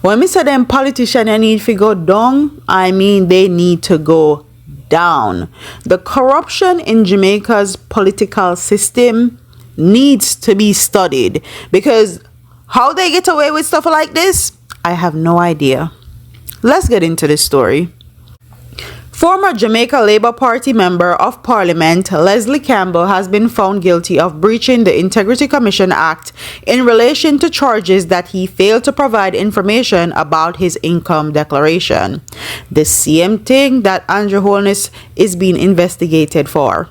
When we say them politicians need to go down, I mean they need to go down. The corruption in Jamaica's political system needs to be studied, because how they get away with stuff like this, I have no idea. Let's get into this story. Former Jamaica Labour Party Member of Parliament Leslie Campbell has been found guilty of breaching the Integrity Commission Act in relation to charges that he failed to provide information about his income declaration. The same thing that Andrew Holness is being investigated for.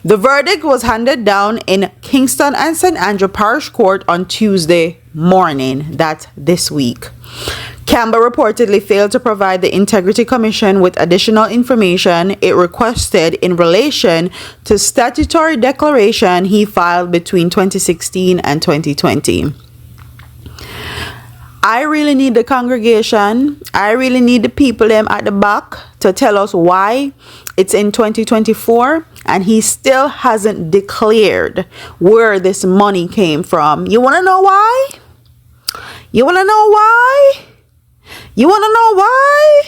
The verdict was handed down in Kingston and St. Andrew Parish Court on Tuesday morning, that's this week. Campbell reportedly failed to provide the Integrity Commission with additional information it requested in relation to statutory declaration he filed between 2016 and 2020. I really need the congregation, I really need the people them at the back to tell us why it's in 2024 and he still hasn't declared where this money came from. You want to know why? You want to know why? You want to know why?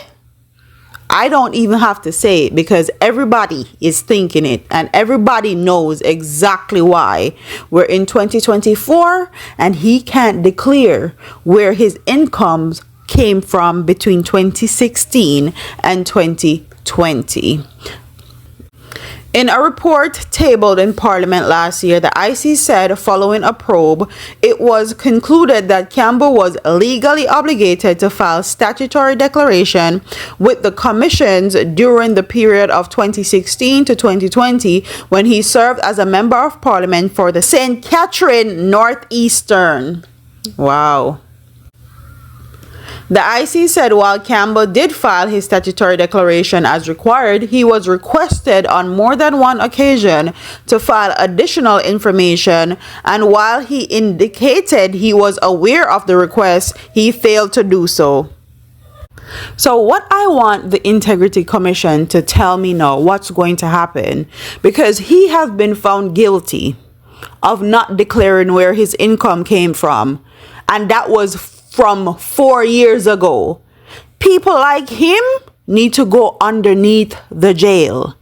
I don't even have to say it, because everybody is thinking it and everybody knows exactly why. We're in 2024 and he can't declare where his incomes came from between 2016 and 2020. In a report tabled in Parliament last year, the IC said following a probe, it was concluded that Campbell was legally obligated to file statutory declaration with the commissions during the period of 2016 to 2020 when he served as a member of Parliament for the St. Catherine Northeastern. Wow. The IC said while Campbell did file his statutory declaration as required, he was requested on more than one occasion to file additional information, and while he indicated he was aware of the request, he failed to do so. So what I want the Integrity Commission to tell me now what's going to happen, because he has been found guilty of not declaring where his income came from, and that was from 4 years ago. People like him need to go underneath the jail.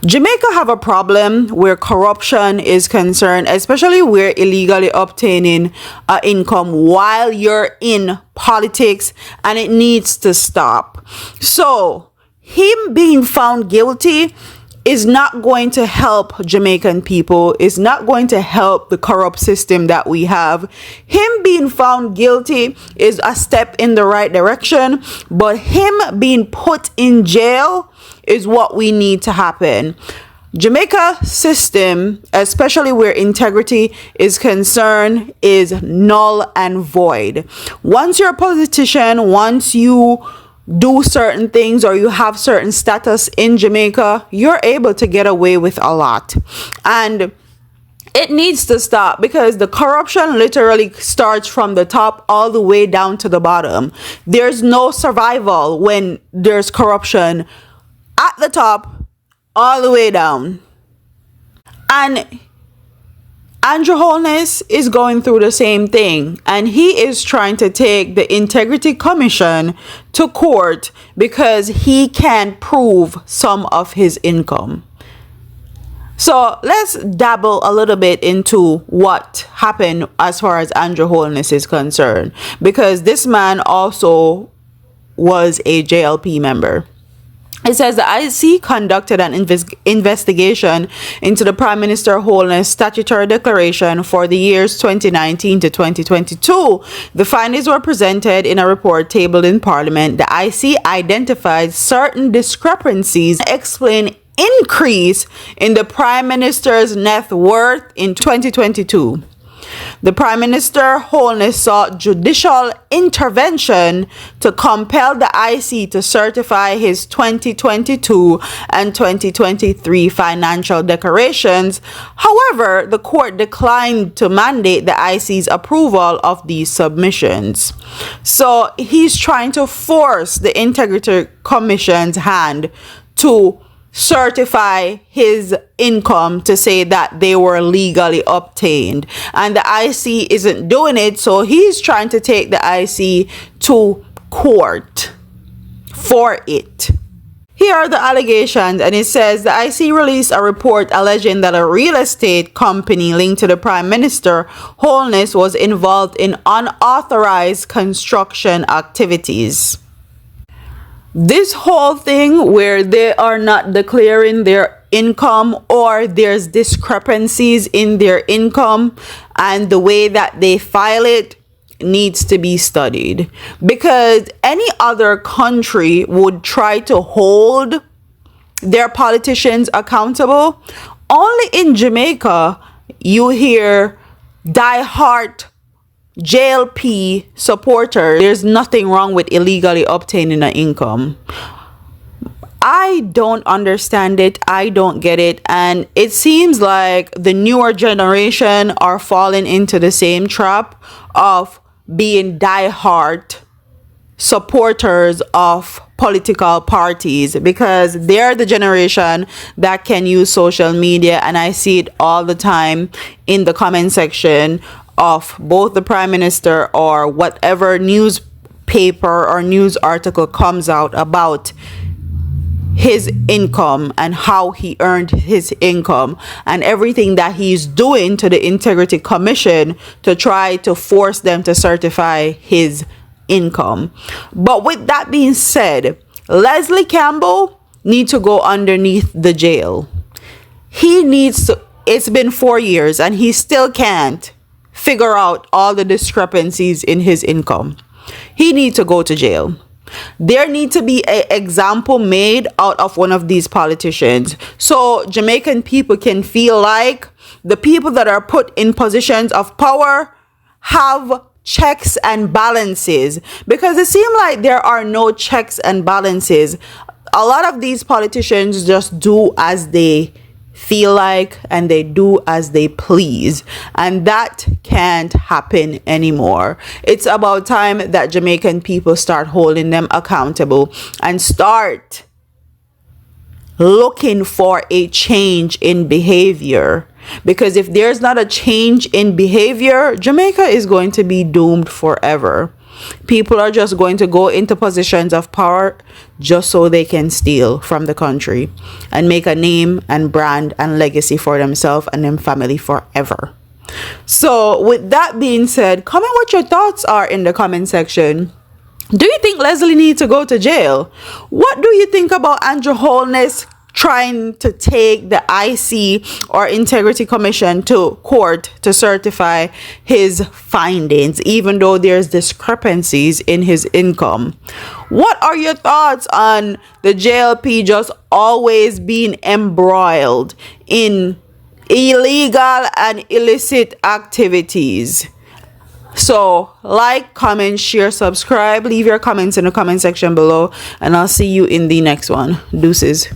Jamaica have a problem where corruption is concerned, especially where illegally obtaining income while you're in politics, and it needs to stop. So him being found guilty is not going to help Jamaican people, is not going to help the corrupt system that we have. Him being found guilty is a step in the right direction, but him being put in jail is what we need to happen. Jamaica system, especially where integrity is concerned, is null and void. Once you're a politician, once you do certain things or you have certain status in Jamaica, you're able to get away with a lot. And it needs to stop, because the corruption literally starts from the top all the way down to the bottom. There's no survival when there's corruption at the top all the way down. And Andrew Holness is going through the same thing, and he is trying to take the Integrity Commission to court because he can't prove some of his income. So let's dabble a little bit into what happened as far as Andrew Holness is concerned, because this man also was a JLP member. It says the IC conducted an investigation into the Prime Minister Holness statutory declaration for the years 2019 to 2022. The findings were presented in a report tabled in Parliament. The IC identified certain discrepancies, explain increase in the Prime Minister's net worth in 2022. The Prime Minister Holness sought judicial intervention to compel the IC to certify his 2022 and 2023 financial declarations. However, the court declined to mandate the IC's approval of these submissions. So he's trying to force the Integrity Commission's hand to certify his income to say that they were legally obtained, and the IC isn't doing it, so he's trying to take the IC to court for it. Here are the allegations, and it says the IC released a report alleging that a real estate company linked to the Prime Minister Holness was involved in unauthorized construction activities. This whole thing where they are not declaring their income, or there's discrepancies in their income and the way that they file it, needs to be studied, because any other country would try to hold their politicians accountable. Only in Jamaica you hear die-hard JLP supporters. There's nothing wrong with illegally obtaining an income. I don't understand it. I don't get it. And it seems like the newer generation are falling into the same trap of being die-hard supporters of political parties, because they're the generation that can use social media, and I see it all the time in the comment section of both the Prime Minister or whatever newspaper or news article comes out about his income and how he earned his income and everything that he's doing to the Integrity Commission to try to force them to certify his income. But with that being said, Leslie Campbell needs to go underneath the jail. He needs to. It's been 4 years and he still can't figure out all the discrepancies in his income. He needs to go to jail. There need to be an example made out of one of these politicians, so Jamaican people can feel like the people that are put in positions of power have checks and balances, because it seems like there are no checks and balances. A lot of these politicians just do as they feel like and they do as they please, and that can't happen anymore. It's about time that Jamaican people start holding them accountable and start looking for a change in behavior, because if there's not a change in behavior, Jamaica is going to be doomed forever. People are just going to go into positions of power just so they can steal from the country and make a name and brand and legacy for themselves and their family forever. So with that being said, comment what your thoughts are in the comment section. Do you think Leslie needs to go to jail? What do you think about Andrew Holness trying to take the IC or Integrity Commission to court to certify his findings, even though there's discrepancies in his income? What are your thoughts on the JLP just always being embroiled in illegal and illicit activities? So like, comment, share, subscribe, leave your comments in the comment section below, and I'll see you in the next one. Deuces.